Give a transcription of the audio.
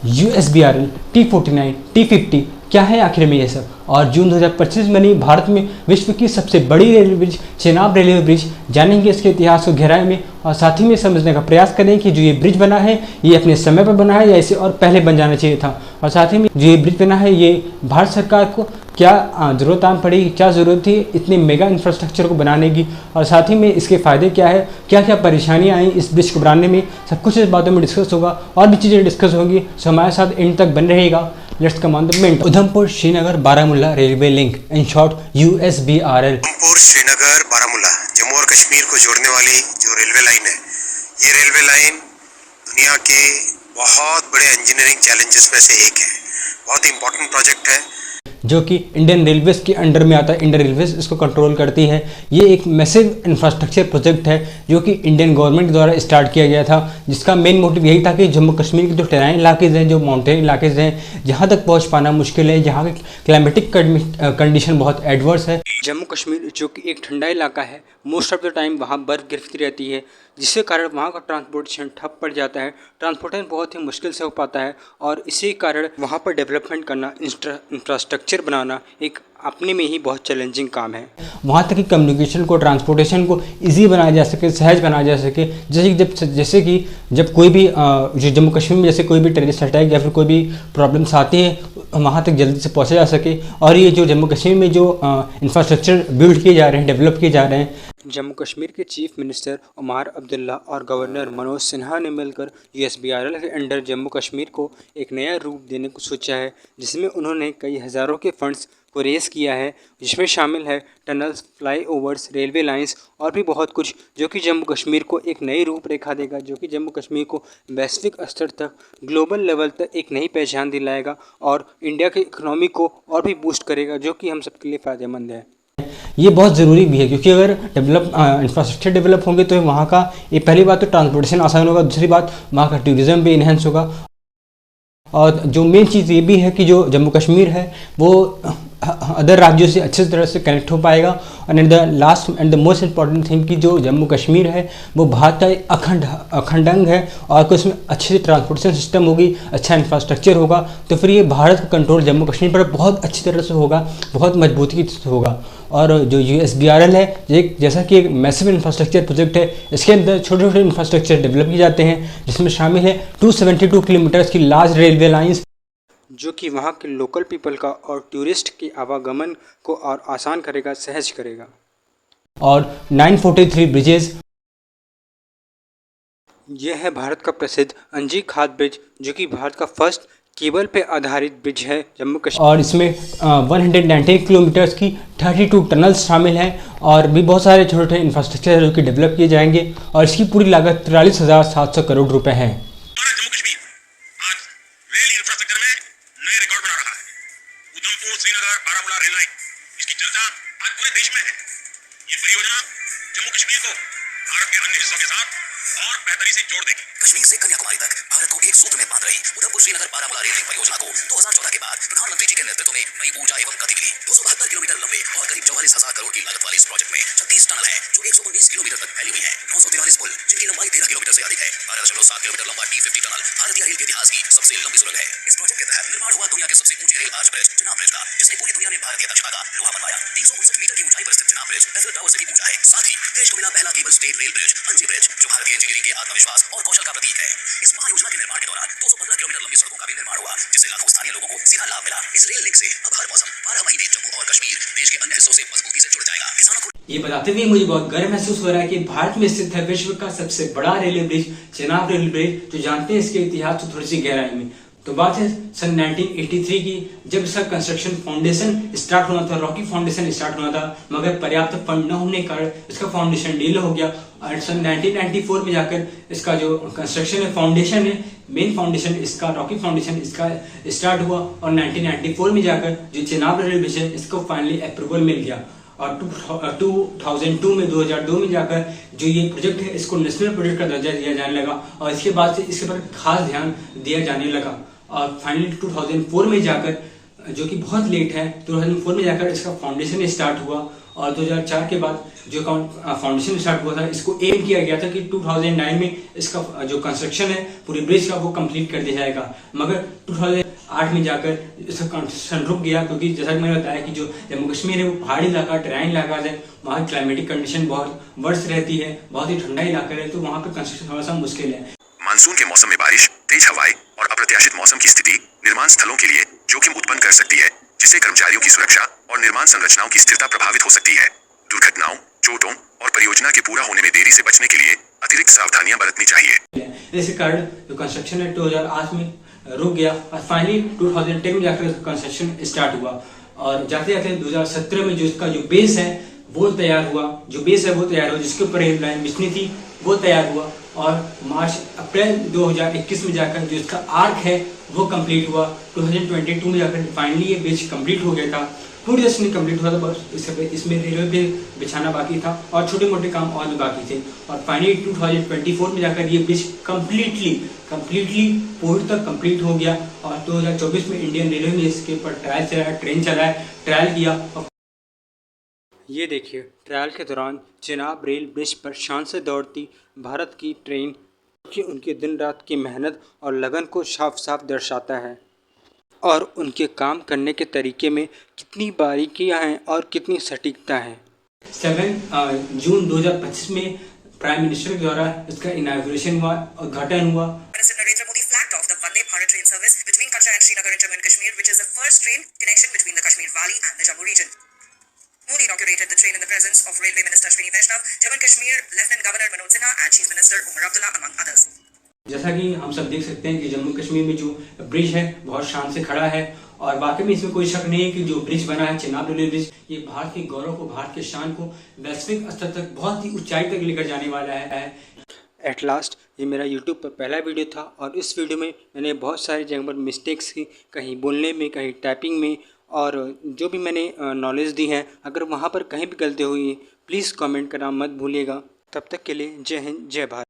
USBRL, T49, T50 क्या है आखिर में ये सब। और जून 2025 में बनी भारत में विश्व की सबसे बड़ी railway bridge Chenab railway bridge, जानेंगे इसके इतिहास को गहराई में और साथ ही में समझने का प्रयास करें कि जो ये ब्रिज बना है ये अपने समय पर बना है या इसे और पहले बन जाना चाहिए था। और साथ ही में जो ये ब्रिज बना है ये भारत सरकार को क्या ज़रूरत आन पड़ी, क्या ज़रूरत थी इतने मेगा इंफ्रास्ट्रक्चर को बनाने की, और साथ ही में इसके फ़ायदे क्या है, क्या क्या परेशानियाँ आई इस ब्रिज को बनाने में, सब कुछ इस बातों में डिस्कस होगा और भी चीज़ें डिस्कस होंगी। सो हमारे साथ एंड तक बन रहेगा। Let's come on the main. Udhampur Srinagar Baramulla railway link, in short USBRL। Udhampur Srinagar Baramulla Jammu और कश्मीर को जोड़ने वाली जो रेलवे लाइन है, ये रेलवे लाइन दुनिया के बहुत बड़े इंजीनियरिंग चैलेंजेस में से एक है। बहुत ही इंपॉर्टेंट प्रोजेक्ट है जो कि इंडियन रेलवेज के अंडर में आता है। इंडियन रेलवेज इसको कंट्रोल करती है। ये एक मैसिव इंफ्रास्ट्रक्चर प्रोजेक्ट है जो कि इंडियन गवर्नमेंट द्वारा स्टार्ट किया गया था, जिसका मेन मोटिव यही था कि जम्मू कश्मीर के जो टेराइन इलाकेज हैं, जो माउंटेन इलाकेज हैं, जहाँ तक पहुँच पाना मुश्किल है, जहाँ की क्लाइमेटिक कंडीशन बहुत एडवर्स है। जम्मू कश्मीर जो कि एक ठंडा इलाका है, मोस्ट ऑफ द टाइम वहाँ बर्फ़ गिरती रहती है, जिसके कारण वहाँ का ट्रांसपोर्टेशन ठप पड़ जाता है। ट्रांसपोर्टेशन बहुत ही मुश्किल से हो पाता है और इसी कारण वहाँ पर डेवलपमेंट करना, इंफ्रास्ट्रक्चर बनाना एक अपने में ही बहुत चैलेंजिंग काम है। वहाँ तक कि कम्युनिकेशन को, ट्रांसपोर्टेशन को इजी बनाया जा सके, सहज बनाया जा सके। जैसे कि जब कोई भी जो जम्मू कश्मीर में जैसे कोई भी टेररिस्ट अटैक या फिर कोई भी प्रॉब्लम्स आती हैं वहाँ तक जल्दी से पहुँचा जा सके। और ये जो जम्मू कश्मीर में जो इंफ्रास्ट्रक्चर बिल्ड किए जा रहे हैं, डेवलप किए जा रहे हैं, जम्मू कश्मीर के चीफ मिनिस्टर उमर अब्दुल्ला और गवर्नर मनोज सिन्हा ने मिलकर USBRL के अंडर जम्मू कश्मीर को एक नया रूप देने को सोचा है, जिसमें उन्होंने कई हज़ारों के फंड्स को रेस किया है, जिसमें शामिल है टनल्स, फ्लाईओवर्स, रेलवे लाइंस और भी बहुत कुछ, जो कि जम्मू कश्मीर को एक नई रूपरेखा देगा, जो कि जम्मू कश्मीर को वैश्विक स्तर तक, ग्लोबल लेवल तक एक नई पहचान दिलाएगा और इंडिया की इकोनॉमी को और भी बूस्ट करेगा, जो कि हम सबके लिए फ़ायदेमंद है। ये बहुत ज़रूरी भी है क्योंकि अगर इंफ्रास्ट्रक्चर डेवलप होंगे तो वहाँ का ये पहली बात तो ट्रांसपोर्टेशन आसान होगा, दूसरी बात वहाँ का टूरिज़्म भी इन्हेंस होगा। और जो मेन चीज़ ये भी है कि जो जम्मू कश्मीर है वो अदर राज्यों से अच्छी तरह से कनेक्ट हो पाएगा। और the last and the most important thing कि जो जम्मू कश्मीर है वो भारत का अखंड अंग है और उसमें अच्छे से ट्रांसपोर्टेशन सिस्टम होगी, अच्छा इंफ्रास्ट्रक्चर होगा, तो फिर ये भारत का कंट्रोल जम्मू कश्मीर पर बहुत अच्छी तरह से होगा, बहुत मजबूती से होगा। और जो USBRL है ये जैसा कि एक मैसिव इंफ्रास्ट्रक्चर प्रोजेक्ट है, इसके अंदर छोटे छोटे इंफ्रास्ट्रक्चर डेवलप किए जाते हैं, जिसमें शामिल है 272 किलोमीटर की लार्ज रेलवे लाइंस, जो कि वहाँ के लोकल पीपल का और टूरिस्ट के आवागमन को और आसान करेगा, सहज करेगा। और 943 ब्रिजेज। यह है भारत का प्रसिद्ध अंजी खाद ब्रिज, जो कि भारत का फर्स्ट केबल पे आधारित ब्रिज है जम्मू कश्मीर। और इसमें 198 किलोमीटर्स की 32 टनल्स शामिल हैं और भी बहुत सारे छोटे छोटे इंफ्रास्ट्रक्चर जो कि डेवलप किए जाएंगे और इसकी पूरी लागत 43,700 करोड़ रुपए है। जम्मू कश्मीर आज रेल इंफ्रास्ट्रक्चर में नए रिकॉर्ड बना रहा है। उधमपुर श्रीनगर बारामूला रेल लाइन, इसकी चर्चा आज पूरे देश में है। ये परियोजना जम्मू कश्मीर को भारत के अन्य हिस्सों के साथ और बेहतरी से जोड़ देगी। कश्मीर से कन्याकुमारी तक भारत को एक सूत्र में बांध रही उधमपुर श्रीनगर बारामूला रेल लिंक परियोजना को 2014 के बाद प्रधानमंत्री जी के नेतृत्व में नई ऊर्जा एवं गति मिली। 272 किलोमीटर लंबे और करीब 44,000 करोड़ की लागत वाले इस प्रोजेक्ट में 36 टनल है जो 119 किलोमीटर तक फैली हुई है। 943 पुल जिनकी लंबाई 13 किलोमीटर से अधिक है। 12.7 किलोमीटर लंबा T50 टनल भारतीय रेल के इतिहास की सबसे लंबी सुरंग है। इस प्रोजेक्ट के तहत निर्माण हुआ दुनिया के सबसे ऊंचे rail arch bridge Chenab bridge का, जिसने पूरी दुनिया में भारतीय दक्षता का लोहा मनवाया। 359 मीटर की ऊंचाई पर स्थित चेनाब ब्रिज एफएल टावर से भी ऊंचा है। साथ ही देश को मिला पहला केबल स्टेट रेल ब्रिज अंजी ब्रिज, जो भारतीय इंजीनियरिंग के आत्मविश्वास और कौशल का प्रतीक है। इस महायोजना के निर्माण के दौरान 215 किलोमीटर लंबी सड़कों का भी निर्माण हुआ, जिससे लाखों स्थानीय लोगों को सीधा लाभ मिला। इस रेल लिंक से अब हर मौसम 12 महीने जम्मू और कश्मीर देश के अन्य हिस्सों से मजबूती से जुड़ जाएगा। किसानों को ये बताते हुए मुझे बहुत गर्व महसूस हो रहा है कि भारत में स्थित है विश्व का सबसे बड़ा railway bridge Chenab railway bridge. जो जानते हैं इसके इतिहास तो थोड़ी सी गहराई में, तो बात है सन 1983 की, जब इसका कंस्ट्रक्शन फाउंडेशन स्टार्ट होना था, रॉकी फाउंडेशन स्टार्ट होना था, मगर पर्याप्त फंड न होने के कारण इसका फाउंडेशन डीले हो गया। और सन 1994 में जाकर इसका जो कंस्ट्रक्शन है, फाउंडेशन है, मेन फाउंडेशन इसका रॉकी फाउंडेशन इसका स्टार्ट हुआ और 1994 में जाकर जो चेनाब रेलवे ब्रिज है इसको फाइनली अप्रूवल मिल गया। और 2002 में जाकर जो ये प्रोजेक्ट है इसको नेशनल प्रोजेक्ट का दर्जा दिया जाने लगा और इसके बाद से इसके पर खास ध्यान दिया जाने लगा। और फाइनली 2004 में जाकर जो कि बहुत लेट है। 2004 में जाकर इसका फाउंडेशन स्टार्ट हुआ और 2004 के बाद जो फाउंडेशन स्टार्ट हुआ था, इसको एम किया गया था कि 2009 में इसका जो कंस्ट्रक्शन है पूरे ब्रिज का वो कंप्लीट कर दिया जाएगा। मगर 2008 में जाकर इसका कंस्ट्रक्शन रुक गया, क्योंकि जैसा कि मैंने बताया कि जो जम्मू कश्मीर है वो पहाड़ी इलाका, टेराइन इलाका है, वहाँ क्लाइमेटिक कंडीशन बहुत वर्ष रहती है, बहुत ही ठंडा इलाका है, तो वहाँ पर कंस्ट्रक्शन थोड़ा सा मुश्किल है। मानसून के मौसम में बारिश, तेज हवाएं और अप्रत्याशित मौसम की स्थिति निर्माण स्थलों के लिए जोखिम उत्पन्न कर सकती है, जिससे कर्मचारियों की सुरक्षा और निर्माण संरचनाओं की स्थिरता प्रभावित हो सकती है। दुर्घटनाओं, चोटों और परियोजना के पूरा होने में देरी से बचने के लिए अतिरिक्त सावधानियां बरतनी चाहिए। इसी कारण जो कंस्ट्रक्शन है 2008 में रुक गया और फाइनली 2010 में जाकर कंस्ट्रक्शन स्टार्ट हुआ और जाते जाते 2017 में जो इसका जो बेस है वो तैयार हुआ, जिसके ऊपर रेल लाइन बिछनी थी वो तैयार हुआ और अप्रैल 2021 में जाकर जो इसका आर्क है वो कंप्लीट हुआ। 2022 में जाकर फाइनली ये ब्रिज कंप्लीट हो गया था, पूरी तरह से कंप्लीट हुआ था, बस इसमें रेलवे पे बिछाना बाकी था और छोटे मोटे काम और भी बाकी थे और फाइनली 2024 में जाकर ये ब्रिज कम्प्लीटली पूरी तक कंप्लीट हो गया और 2024 में इंडियन रेलवे ने इसके ऊपर ट्रायल किया। ये देखिए, ट्रायल के दौरान चिनाब रेल ब्रिज पर शान से दौड़ती भारत की ट्रेन कि उनके दिन रात की मेहनत और लगन को साफ दर्शाता है और उनके काम करने के तरीके में कितनी बारीकियां हैं और कितनी सटीकता है। 7 जून 2025 में प्राइम मिनिस्टर के द्वारा इसका इनॉग्रेशन हुआ, उद्घाटन हुआ। Narendra Modi flagged off the Vande Bharat train service between Kachra and Srinagar in Jammu and Kashmir, which is the first train connection between the Kashmir Valley and the Jammu region. Modi inaugurated the train in the presence of Railway Minister Ashwini Vaishnav, Jammu and Kashmir Lieutenant Governor Manoj Sinha and Chief Minister Umar Abdullah among others. जैसा कि हम सब देख सकते हैं कि जम्मू कश्मीर में जो ब्रिज है बहुत शान से खड़ा है और वाकई में इसमें कोई शक नहीं है कि जो ब्रिज बना है चिनाब रेलवे ब्रिज, ये भारत के गौरव को, भारत के शान को वैश्विक स्तर तक बहुत ही ऊंचाई तक लेकर जाने वाला है। एट लास्ट ये मेरा यूट्यूब पर पहला वीडियो था और इस वीडियो में मैंने बहुत सारी जगह पर मिस्टेक्स की, कहीं बोलने में, कहीं टाइपिंग में, और जो भी मैंने नॉलेज दी है अगर वहाँ पर कहीं भी गलती हुई प्लीज़ कमेंट करना मत भूलिएगा। तब तक के लिए जय हिंद, जय भारत।